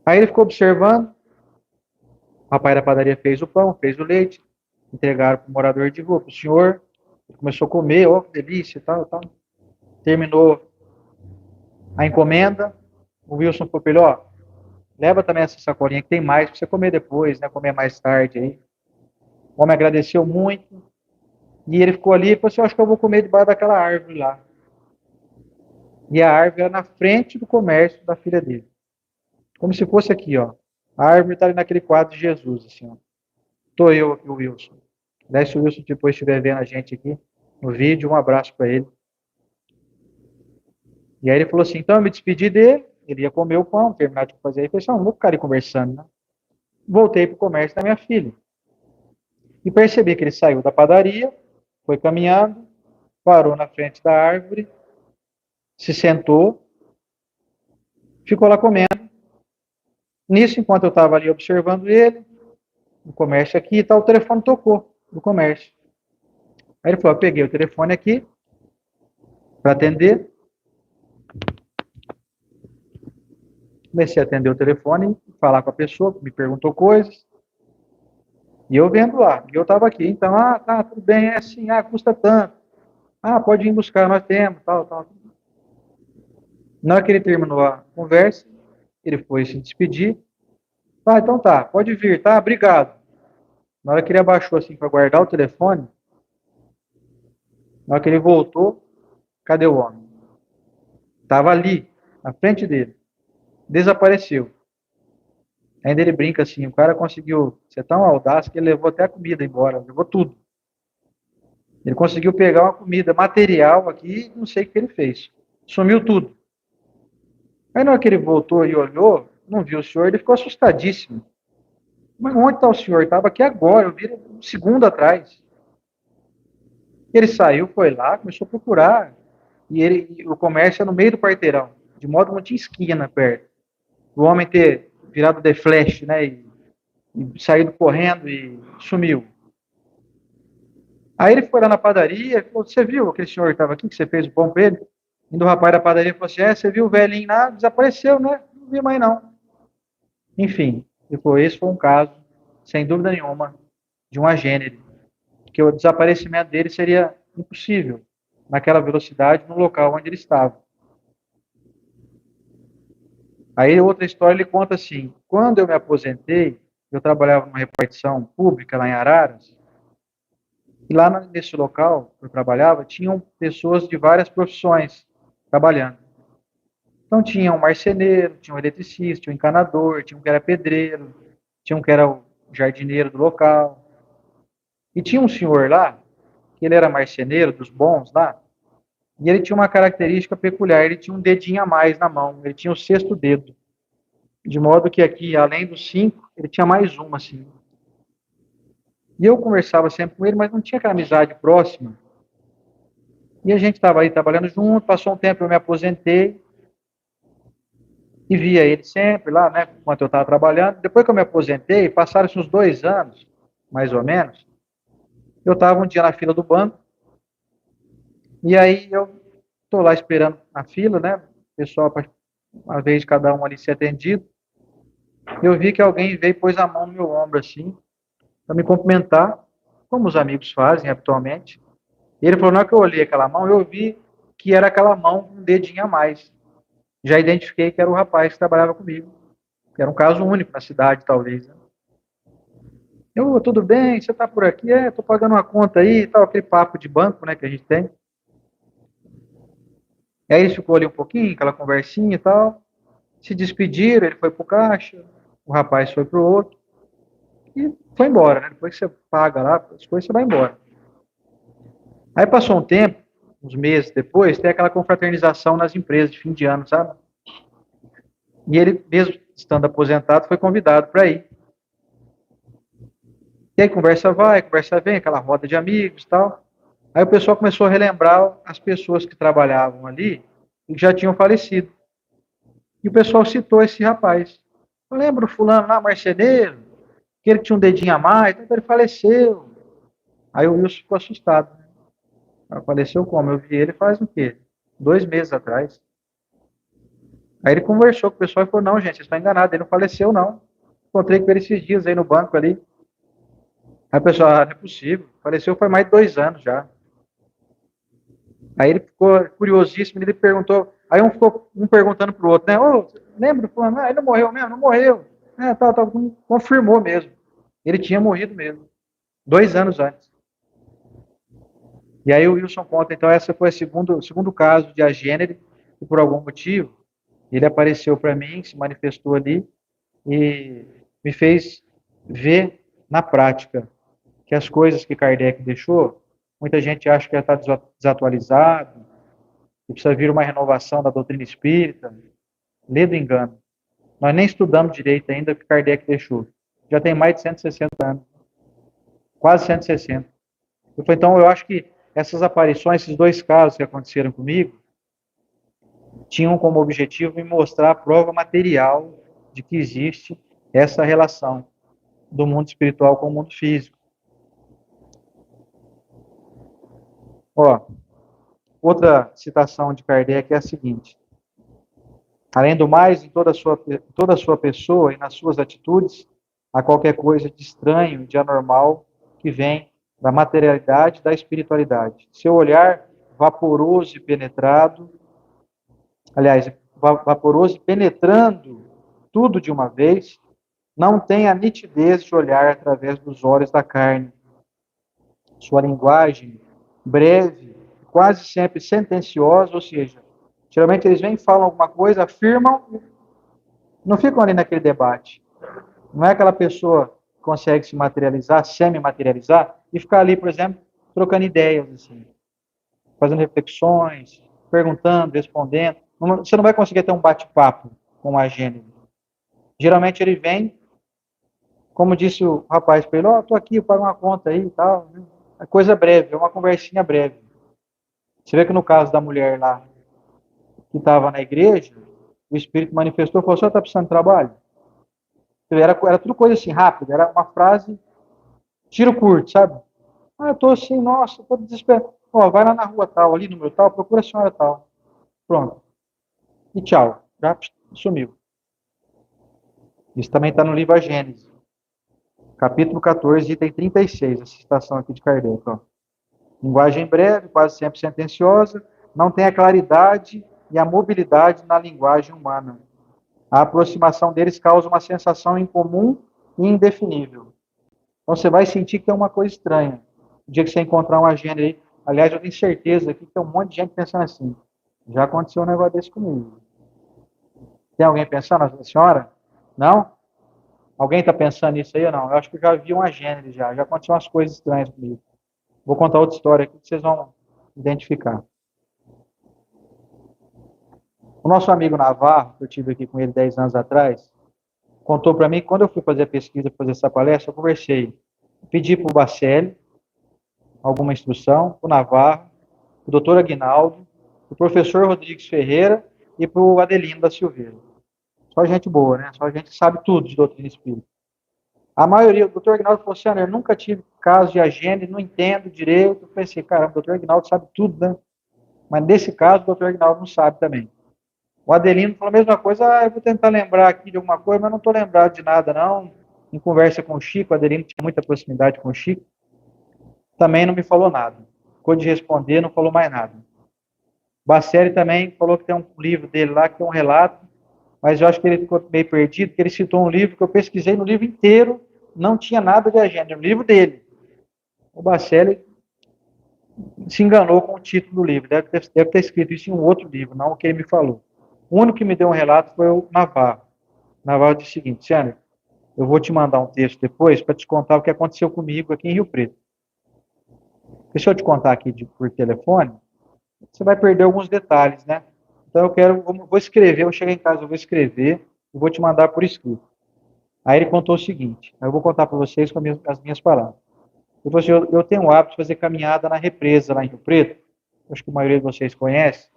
Aí ele ficou observando, o rapaz da padaria fez o pão, fez o leite, entregaram para o morador de rua, para o senhor, ele começou a comer, ó, que delícia e tal, tal. Terminou a encomenda, o Wilson falou para ele, ó, leva também essa sacolinha que tem mais para você comer depois, né, comer mais tarde aí. O homem agradeceu muito, e ele ficou ali e falou assim, acho que eu vou comer debaixo daquela árvore lá. E a árvore era na frente do comércio da filha dele. Como se fosse aqui, ó. A árvore está ali naquele quadro de Jesus, assim, ó. Tô eu aqui, o Wilson. Daí, se o Wilson depois estiver vendo a gente aqui no vídeo, um abraço para ele. E aí ele falou assim, então eu me despedi dele, ele ia comer o pão, terminar de fazer, aí falei assim, não vou ficar ali conversando, né? Voltei para o comércio da minha filha. E percebi que ele saiu da padaria, foi caminhando, parou na frente da árvore, se sentou, ficou lá comendo. Nisso, enquanto eu estava ali observando ele, no comércio aqui e tal, o telefone tocou do comércio. Aí ele falou, eu peguei o telefone aqui para atender, comecei a atender o telefone, falar com a pessoa, me perguntou coisas, e eu vendo lá, e eu estava aqui, então, tá, tudo bem, é assim, custa tanto, pode ir buscar, nós temos, tal, tal. Na hora que ele terminou a conversa, ele foi se despedir, então tá, pode vir, tá, obrigado. Na hora que ele abaixou assim para guardar o telefone, na hora que ele voltou, cadê o homem? Tava ali, na frente dele, desapareceu. Ainda ele brinca assim, o cara conseguiu ser tão audaz que ele levou até a comida embora, levou tudo. Ele conseguiu pegar uma comida material aqui, não sei o que ele fez. Sumiu tudo. Aí na hora que ele voltou e olhou, não viu o senhor, ele ficou assustadíssimo. Mas onde está o senhor? Estava aqui agora, eu vi um segundo atrás. Ele saiu, foi lá, começou a procurar. E o comércio é no meio do quarteirão, de modo que não tinha esquina perto. O homem ter virado de flash, né? E saído correndo e sumiu. Aí ele foi lá na padaria e falou: você viu aquele senhor que estava aqui, que você fez o pão para ele? E o rapaz da padaria falou assim: você viu o velhinho lá? Desapareceu, né? Não vi mais não. Enfim, esse foi um caso, sem dúvida nenhuma, de um agênere, que o desaparecimento dele seria impossível naquela velocidade no local onde ele estava. Aí outra história ele conta assim: quando eu me aposentei, eu trabalhava numa repartição pública lá em Araras, e lá nesse local que eu trabalhava, tinham pessoas de várias profissões trabalhando. Então tinha um marceneiro, tinha um eletricista, tinha um encanador, tinha um que era pedreiro, tinha um que era o jardineiro do local. E tinha um senhor lá, que ele era marceneiro dos bons lá, e ele tinha uma característica peculiar, ele tinha um dedinho a mais na mão, ele tinha o sexto dedo. De modo que aqui, além dos 5, ele tinha mais uma, assim. E eu conversava sempre com ele, mas não tinha aquela amizade próxima. E a gente estava aí trabalhando junto, passou um tempo, eu me aposentei, e via ele sempre lá, né, enquanto eu estava trabalhando. Depois que eu me aposentei, passaram-se uns 2 anos, mais ou menos, eu estava um dia na fila do banco, e aí eu estou lá esperando na fila, né, o pessoal, uma vez cada um ali ser atendido, eu vi que alguém veio e pôs a mão no meu ombro, assim, para me cumprimentar, como os amigos fazem habitualmente. E ele falou, na hora que eu olhei aquela mão, eu vi que era aquela mão com um dedinho a mais. Já identifiquei que era o rapaz que trabalhava comigo, que era um caso único na cidade, talvez. Né? Tudo bem, você está por aqui? Estou pagando uma conta aí, tal, aquele papo de banco, né, que a gente tem. E aí ele ficou ali um pouquinho, aquela conversinha e tal, se despediram, ele foi pro caixa, o rapaz foi pro outro, e foi embora, né? Depois que você paga lá, as coisas, você vai embora. Aí passou um tempo, uns meses depois, tem aquela confraternização nas empresas de fim de ano, sabe? E ele, mesmo estando aposentado, foi convidado para ir. E aí conversa vai, conversa vem, aquela roda de amigos e tal. Aí o pessoal começou a relembrar as pessoas que trabalhavam ali e que já tinham falecido. E o pessoal citou esse rapaz. Eu lembro fulano lá, marceneiro, que ele tinha um dedinho a mais, então ele faleceu. Aí o Wilson ficou assustado. Né? Faleceu como? Eu vi ele faz o quê? 2 meses atrás. Aí ele conversou com o pessoal e falou, não, gente, vocês estão enganados, ele não faleceu, não. Encontrei com ele esses dias aí no banco ali. Aí o pessoal, não é possível, faleceu faz mais de 2 anos já. Aí ele ficou curiosíssimo, ele perguntou, aí um ficou um perguntando pro outro, né? Ô, lembra? Falando, ele não morreu mesmo? Não morreu. Confirmou mesmo. Ele tinha morrido mesmo, 2 anos antes. E aí o Wilson conta, então essa foi o segundo caso de agênere, e por algum motivo, ele apareceu para mim, se manifestou ali, e me fez ver na prática que as coisas que Kardec deixou, muita gente acha que já está desatualizado, que precisa vir uma renovação da doutrina espírita. Lê do engano. Nós nem estudamos direito ainda o que Kardec deixou. Já tem mais de 160 anos, quase 160. Então, eu acho que essas aparições, esses dois casos que aconteceram comigo, tinham como objetivo me mostrar a prova material de que existe essa relação do mundo espiritual com o mundo físico. Ó, outra citação de Kardec é a seguinte: além do mais, em toda a sua pessoa e nas suas atitudes, há qualquer coisa de estranho, de anormal, que vem da materialidade e da espiritualidade. Seu olhar vaporoso e penetrado, aliás, vaporoso e penetrando tudo de uma vez, não tem a nitidez de olhar através dos olhos da carne. Sua linguagem breve, quase sempre sentenciosa, ou seja, geralmente eles vêm, falam alguma coisa, afirmam, não ficam ali naquele debate. Não é aquela pessoa que consegue se materializar, semi-materializar, e ficar ali, por exemplo, trocando ideias, assim, fazendo reflexões, perguntando, respondendo. Você não vai conseguir ter um bate-papo com a gênero. Geralmente ele vem, como disse o rapaz para ele, estou aqui, eu pago uma conta aí e tal. Né? É coisa breve, é uma conversinha breve. Você vê que no caso da mulher lá, que estava na igreja, o Espírito manifestou e falou, o senhor está precisando de trabalho? Era tudo coisa assim, rápida, era uma frase, tiro curto, sabe? Eu tô assim, nossa, tô desesperado. Ó, vai lá na rua tal, ali, número tal, procura a senhora tal. Pronto. E tchau. Já sumiu. Isso também está no livro A Gênese. Capítulo 14, item 36, a citação aqui de Kardec. Ó. Linguagem breve, quase sempre sentenciosa, não tem a claridade e a mobilidade na linguagem humana. A aproximação deles causa uma sensação incomum e indefinível. Então você vai sentir que é uma coisa estranha. O dia que você encontrar um agente aí, aliás, eu tenho certeza que tem um monte de gente pensando assim. Já aconteceu um negócio desse comigo. Tem alguém pensando, a senhora? Não? Alguém está pensando nisso aí ou não? Eu acho que eu já vi um agente já. Já aconteceu umas coisas estranhas comigo. Vou contar outra história aqui que vocês vão identificar. O nosso amigo Navarro, que eu tive aqui com ele 10 anos atrás, contou para mim que quando eu fui fazer a pesquisa, fazer essa palestra, eu conversei. Pedi para o Bacelli alguma instrução, para o Navarro, para o doutor Aguinaldo, para o professor Rodrigues Ferreira e para o Adelino da Silveira. Só gente boa, né? Só gente que sabe tudo de doutrina espírita. A maioria, o doutor Aguinaldo falou assim, eu nunca tive caso de agenda, não entendo direito. Eu pensei, caramba, o doutor Aguinaldo sabe tudo, né? Mas nesse caso, o doutor Aguinaldo não sabe também. O Adelino falou a mesma coisa, eu vou tentar lembrar aqui de alguma coisa, mas não estou lembrado de nada, não. Em conversa com o Chico, o Adelino tinha muita proximidade com o Chico, também não me falou nada. Ficou de responder, não falou mais nada. Bacelli também falou que tem um livro dele lá, que tem um relato, mas eu acho que ele ficou meio perdido, porque ele citou um livro que eu pesquisei no livro inteiro, não tinha nada de agenda, no livro dele. O Bacelli se enganou com o título do livro, deve ter escrito isso em um outro livro, não o que ele me falou. O único que me deu um relato foi o Navarro. O Navarro disse o seguinte, Sandro, eu vou te mandar um texto depois para te contar o que aconteceu comigo aqui em Rio Preto. Deixa eu te contar aqui por telefone, você vai perder alguns detalhes, né? Então vou escrever, vou chegar em casa, eu vou escrever e vou te mandar por escrito. Aí ele contou o seguinte, eu vou contar para vocês com as minhas palavras. Ele falou assim, eu tenho o hábito de fazer caminhada na represa lá em Rio Preto, acho que a maioria de vocês conhece,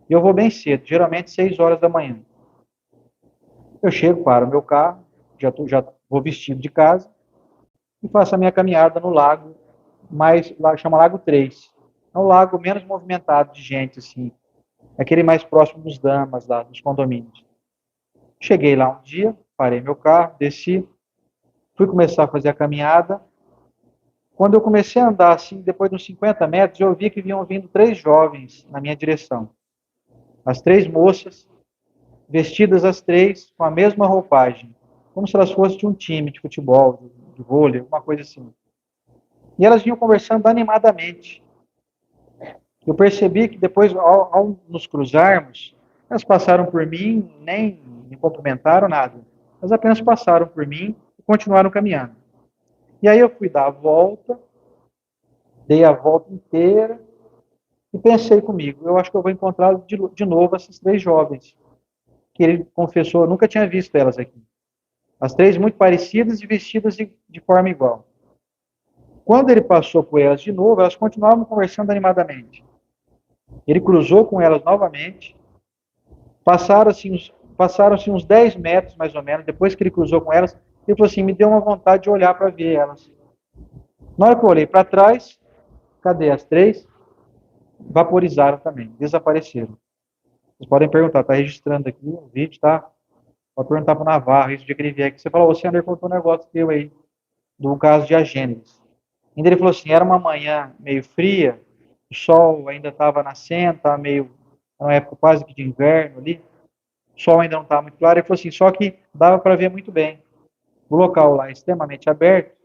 e eu vou bem cedo, geralmente 6 horas da manhã. Eu chego, paro o meu carro, já vou vestido de casa, e faço a minha caminhada no lago, chama Lago 3. É um lago menos movimentado de gente, assim. aquele mais próximo dos damas lá, dos condomínios. Cheguei lá um dia, parei meu carro, desci, fui começar a fazer a caminhada. Quando eu comecei a andar assim, depois de uns 50 metros, eu vi que vinham vindo 3 jovens na minha direção. As 3 moças, vestidas as 3 com a mesma roupagem, como se elas fossem de um time de futebol, de vôlei, alguma coisa assim. E elas vinham conversando animadamente. Eu percebi que depois, ao nos cruzarmos, elas passaram por mim, nem me cumprimentaram, nada. Elas apenas passaram por mim e continuaram caminhando. E aí eu fui dar a volta, dei a volta inteira e pensei comigo, eu acho que eu vou encontrar de novo essas 3 jovens, que ele confessou, eu nunca tinha visto elas aqui. As 3 muito parecidas e vestidas de forma igual. Quando ele passou por elas de novo, elas continuavam conversando animadamente. Ele cruzou com elas novamente, passaram-se uns 10 metros, mais ou menos, depois que ele cruzou com elas, ele falou assim, me deu uma vontade de olhar para ver elas. Na hora que eu olhei para trás, cadê as 3? Vaporizaram também, desapareceram. Vocês podem perguntar, está registrando aqui o vídeo, tá? Pode perguntar para o Navarro, isso dia que ele vier aqui. Você falou, você André contou um negócio teu aí, do caso de Agênesis. Ainda ele falou assim, era uma manhã meio fria, o sol ainda estava nascendo, estava meio, uma época quase que de inverno ali, o sol ainda não estava muito claro, ele falou assim, só que dava para ver muito bem. O local lá é extremamente aberto,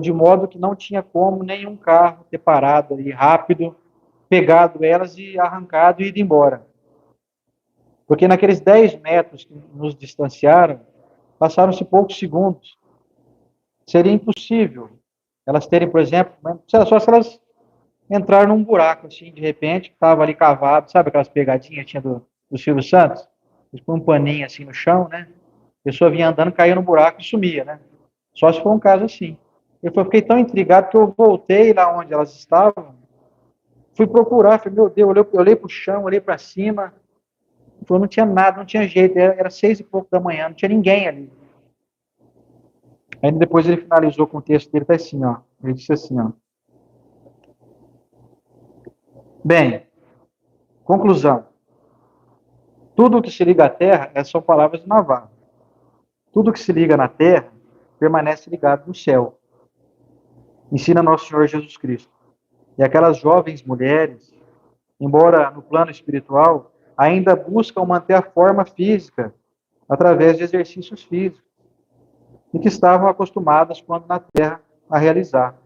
de modo que não tinha como nenhum carro ter parado ali rápido, pegado elas e arrancado e ido embora. Porque naqueles 10 metros que nos distanciaram, passaram-se poucos segundos. Seria impossível elas terem, por exemplo, só se elas entraram num buraco, assim, de repente, que estava ali cavado, sabe aquelas pegadinhas que tinha do Silvio Santos? Eles põem um paninho assim no chão, né? A pessoa vinha andando, caía no buraco e sumia, né? Só se for um caso assim. Eu fiquei tão intrigado que eu voltei lá onde elas estavam, fui procurar, falei, meu Deus, eu olhei para o chão, olhei para cima, falou, não tinha nada, não tinha jeito, era 6 e pouco da manhã, não tinha ninguém ali. Aí depois ele finalizou com o texto dele, tá assim, ó. Ele disse assim, ó. Bem, conclusão. Tudo o que se liga à Terra, essas são palavras de Navarro. Tudo o que se liga na Terra permanece ligado no céu. Ensina nosso Senhor Jesus Cristo. E aquelas jovens mulheres, embora no plano espiritual, ainda buscam manter a forma física através de exercícios físicos e que estavam acostumadas quando na Terra a realizar.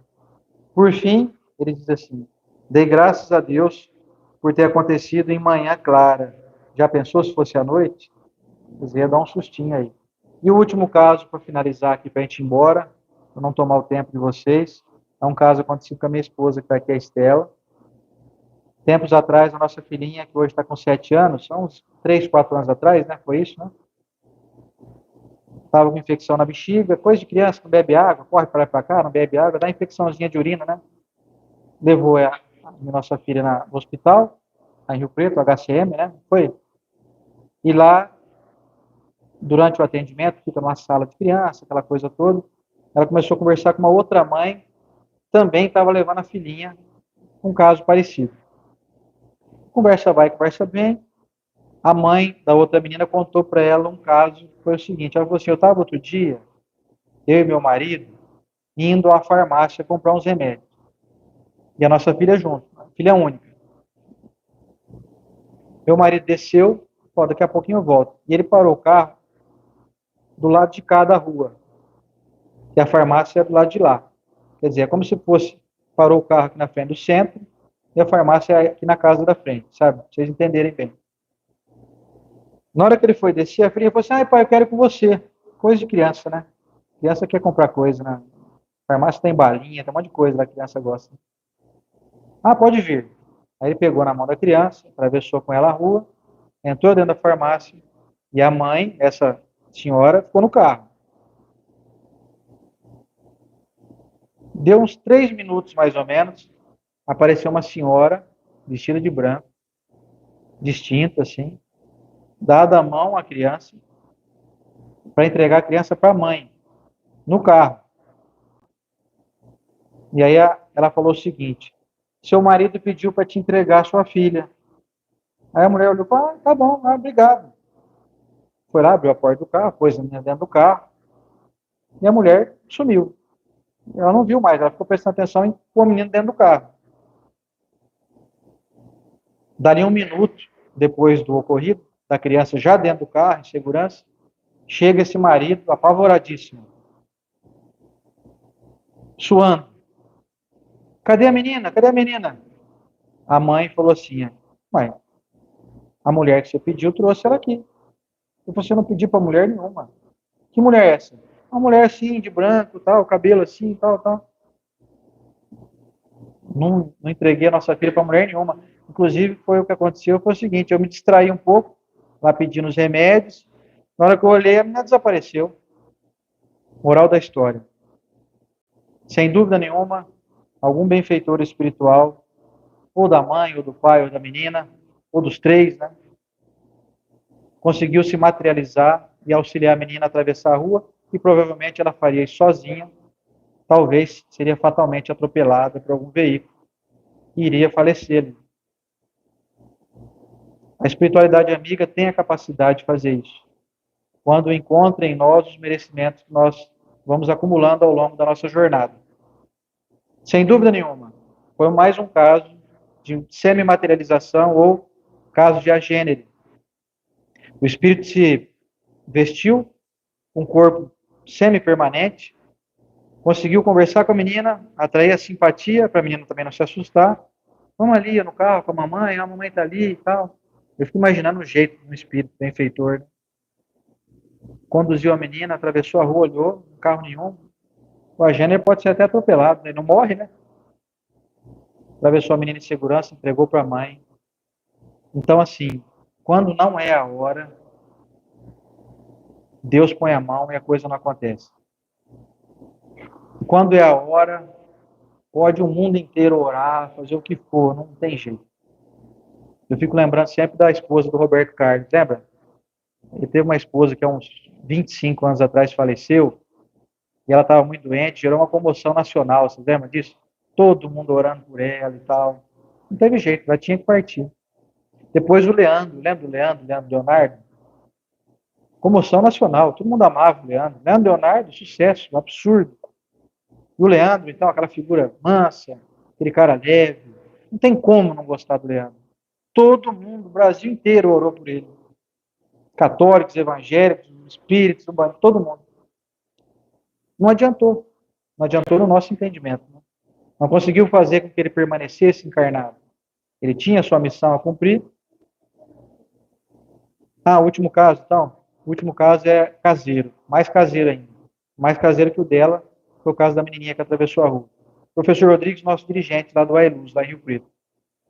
Por fim, ele diz assim: dei graças a Deus por ter acontecido em manhã clara. Já pensou se fosse à noite? Quer ia dar um sustinho aí. E o último caso, para finalizar aqui, para a gente ir embora, para não tomar o tempo de vocês, é um caso acontecido com a minha esposa, que está aqui, a Estela. Tempos atrás, a nossa filhinha, que hoje está com 7 anos, são uns 3, 4 anos atrás, né? Foi isso, né? Estava com infecção na bexiga, coisa de criança, não bebe água, corre para lá e para cá, não bebe água, dá infecçãozinha de urina, né? Levou a nossa filha no hospital, lá em Rio Preto, HCM, né? Foi. E lá, durante o atendimento, fica numa sala de criança, aquela coisa toda, ela começou a conversar com uma outra mãe, também estava levando a filhinha com um caso parecido. Conversa vai, conversa bem. A mãe da outra menina contou para ela um caso que foi o seguinte: ela falou assim, eu estava outro dia, eu e meu marido, indo à farmácia comprar uns remédios. E a nossa filha junto, filha única. Meu marido desceu, falou, daqui a pouquinho eu volto. E ele parou o carro do lado de cá da rua, que a farmácia é do lado de lá. Quer dizer, é como se fosse, parou o carro aqui na frente do centro, e a farmácia é aqui na casa da frente, sabe? Pra vocês entenderem bem. Na hora que ele foi descer, a filha falou assim, ai pai, eu quero ir com você. Coisa de criança, né? Criança quer comprar coisa, né? A farmácia tem balinha, tem um monte de coisa lá que a criança gosta. Ah, pode vir. Aí ele pegou na mão da criança, atravessou com ela a rua, entrou dentro da farmácia, e a mãe, essa senhora, ficou no carro. Deu uns 3 minutos, mais ou menos, apareceu uma senhora, vestida de branco, distinta, assim, dada a mão à criança, para entregar a criança para a mãe, no carro. E aí ela falou o seguinte, seu marido pediu para te entregar a sua filha. Aí a mulher olhou e falou, tá bom, obrigado. Foi lá, abriu a porta do carro, pôs a menina dentro do carro, e a mulher sumiu. Ela não viu mais, ela ficou prestando atenção em pôr a menina dentro do carro. Dali um minuto depois do ocorrido, da criança já dentro do carro, em segurança, chega esse marido apavoradíssimo, suando. Cadê a menina? Cadê a menina? A mãe falou assim, mãe, a mulher que você pediu trouxe ela aqui. E você não pediu para mulher nenhuma. Que mulher é essa? Uma mulher assim, de branco, tal, cabelo assim, tal, tal. Não entreguei a nossa filha para mulher nenhuma. Inclusive, foi o que aconteceu, foi o seguinte, eu me distraí um pouco, lá pedindo os remédios. Na hora que eu olhei, a menina desapareceu. Moral da história. Sem dúvida nenhuma, algum benfeitor espiritual, ou da mãe, ou do pai, ou da menina, ou dos três, né? Conseguiu se materializar e auxiliar a menina a atravessar a rua, e provavelmente ela faria isso sozinha, talvez seria fatalmente atropelada por algum veículo e iria falecer. A espiritualidade amiga tem a capacidade de fazer isso, quando encontra em nós os merecimentos que nós vamos acumulando ao longo da nossa jornada. Sem dúvida nenhuma, foi mais um caso de semi-materialização ou caso de agênere. O espírito se vestiu com um corpo semi-permanente, conseguiu conversar com a menina, atrair a simpatia para a menina também não se assustar. Vamos ali no carro com a mamãe está ali e tal. Eu fico imaginando o jeito de um espírito benfeitor. Né? Conduziu a menina, atravessou a rua, olhou, não carro nenhum. O agênero pode ser até atropelado, né? Ele não morre, né? Atravessou a menina em segurança, entregou para a mãe. Então, assim, quando não é a hora, Deus põe a mão e a coisa não acontece. Quando é a hora, pode o mundo inteiro orar, fazer o que for, não tem jeito. Eu fico lembrando sempre da esposa do Roberto Carlos, lembra? Ele teve uma esposa que há uns 25 anos atrás faleceu, e ela estava muito doente, gerou uma comoção nacional, você lembra disso? Todo mundo orando por ela e tal. Não teve jeito, ela tinha que partir. Depois o Leandro, lembra do Leandro, Leandro Leonardo? Comoção nacional, todo mundo amava o Leandro. Leandro Leonardo, sucesso, um absurdo. E o Leandro, então, aquela figura mansa, aquele cara leve. Não tem como não gostar do Leandro. Todo mundo, o Brasil inteiro orou por ele. Católicos, evangélicos, espíritos, todo mundo. Não adiantou. Não adiantou no nosso entendimento. Né? Não conseguiu fazer com que ele permanecesse encarnado. Ele tinha sua missão a cumprir. Ah, o último caso, então. O último caso é caseiro. Mais caseiro ainda. Mais caseiro que o dela, foi o caso da menininha que atravessou a rua. O professor Rodrigues, nosso dirigente lá do AELUS, lá em Rio Preto.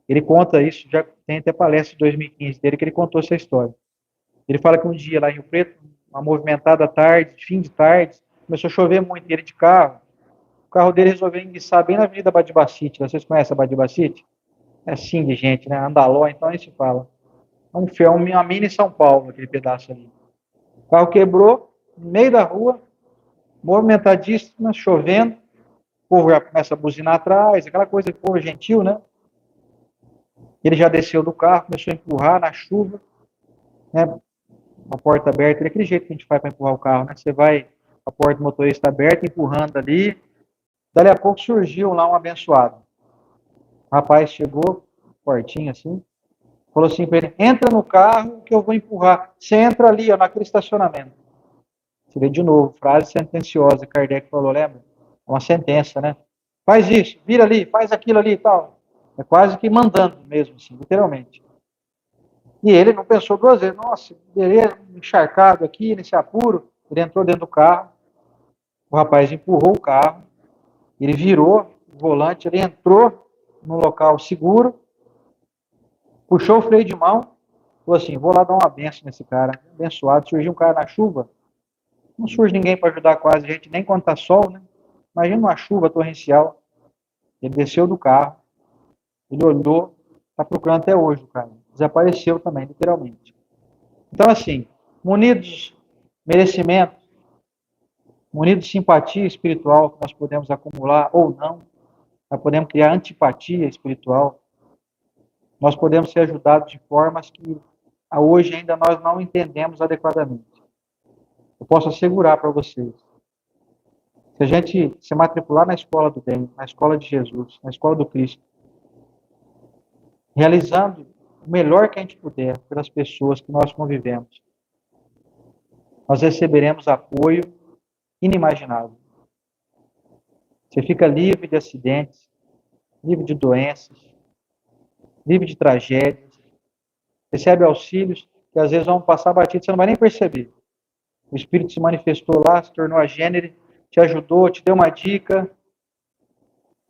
Ele conta isso, já tem até palestra de 2015 dele que ele contou essa história. Ele fala que um dia lá em Rio Preto, uma movimentada tarde, fim de tarde, começou a chover muito, e ele de carro, o carro dele resolveu enguiçar bem na Avenida Badibacite. Vocês conhecem a Badibacite? É assim de gente, né? Andaló, então a gente fala. É uma mini São Paulo, aquele pedaço ali. O carro quebrou, no meio da rua, movimentadíssima, chovendo, o povo já começa a buzinar atrás, aquela coisa de povo gentil, né? Ele já desceu do carro, começou a empurrar na chuva, né? A porta aberta, daquele jeito que a gente faz para empurrar o carro, né? Você vai, a porta do motorista aberta, empurrando ali. Dali a pouco surgiu lá um abençoado. O rapaz chegou, fortinho assim, falou assim para ele: entra no carro que eu vou empurrar. Você entra ali, ó, naquele estacionamento. Você vê de novo, frase sentenciosa. Kardec falou, lembra? É uma sentença, né? Faz isso, vira ali, faz aquilo ali e tal. É quase que mandando mesmo, assim, literalmente. E ele não pensou duas vezes. Nossa, beleza, encharcado aqui, nesse apuro. Ele entrou dentro do carro. O rapaz empurrou o carro. Ele virou o volante. Ele entrou no local seguro. Puxou o freio de mão. Falou assim, vou lá dar uma benção nesse cara. Abençoado. Surgiu um cara na chuva. Não surge ninguém para ajudar quase a gente, nem quando está sol, né? Imagina uma chuva torrencial. Ele desceu do carro. Ele olhou. Está procurando até hoje o cara. Desapareceu também, literalmente. Então, assim, munidos merecimento, munidos de simpatia espiritual que nós podemos acumular ou não, nós podemos criar antipatia espiritual. nós podemos ser ajudados de formas que hoje ainda nós não entendemos adequadamente. Eu posso assegurar para vocês, se a gente se matricular na escola do bem, na escola de Jesus, na escola do Cristo, realizando o melhor que a gente puder pelas pessoas que nós convivemos, nós receberemos apoio inimaginável. Você fica livre de acidentes, livre de doenças, livre de tragédias, recebe auxílios que às vezes vão passar batido, você não vai nem perceber. O Espírito se manifestou lá, se tornou a gênere, te ajudou, te deu uma dica.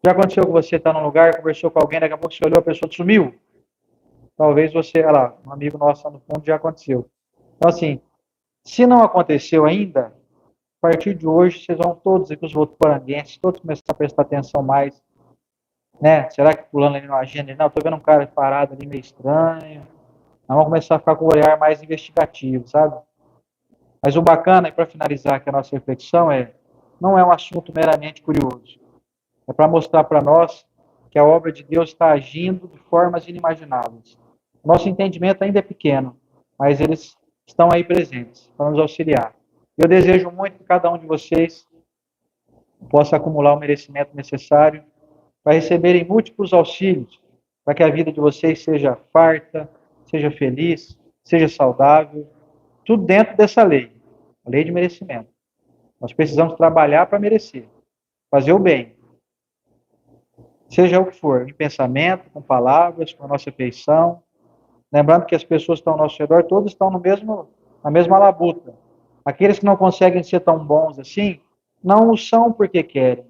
Já aconteceu que você está num lugar, conversou com alguém, daqui a pouco você olhou, a pessoa sumiu. Talvez você, olha lá, um amigo nosso lá no fundo já aconteceu. Então, assim, se não aconteceu ainda, a partir de hoje, vocês vão todos aqui, os votuporanguenses, todos começar a prestar atenção mais, né? Será que pulando ali na agenda? Não, estou vendo um cara parado ali meio estranho. Nós vamos começar a ficar com o olhar mais investigativo, sabe? Mas o bacana, e para finalizar aqui a nossa reflexão, não é um assunto meramente curioso. É para mostrar para nós que a obra de Deus está agindo de formas inimagináveis. Nosso entendimento ainda é pequeno, mas eles estão aí presentes para nos auxiliar. Eu desejo muito que cada um de vocês possa acumular o merecimento necessário para receberem múltiplos auxílios, para que a vida de vocês seja farta, seja feliz, seja saudável, tudo dentro dessa lei, a lei de merecimento. Nós precisamos trabalhar para merecer, fazer o bem, seja o que for, em pensamento, com palavras, com a nossa feição. Lembrando que as pessoas que estão ao nosso redor, todos estão na mesma labuta. Aqueles que não conseguem ser tão bons assim, não o são porque querem.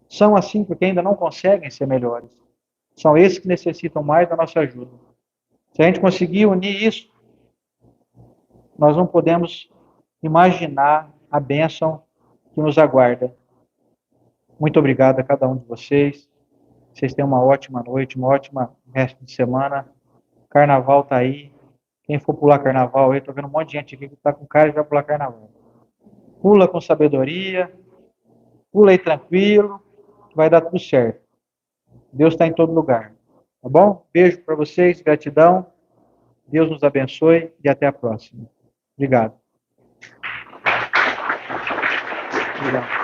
São assim porque ainda não conseguem ser melhores. São esses que necessitam mais da nossa ajuda. Se a gente conseguir unir isso, nós não podemos imaginar a bênção que nos aguarda. Muito obrigado a cada um de vocês. Vocês tenham uma ótima noite, uma ótima resto de semana. Carnaval tá aí. Quem for pular carnaval aí, tô vendo um monte de gente aqui que tá com cara e vai pular carnaval. Pula com sabedoria, pula aí tranquilo, vai dar tudo certo. Deus está em todo lugar. Tá bom? Beijo para vocês, gratidão. Deus nos abençoe e até a próxima. Obrigado. Obrigado.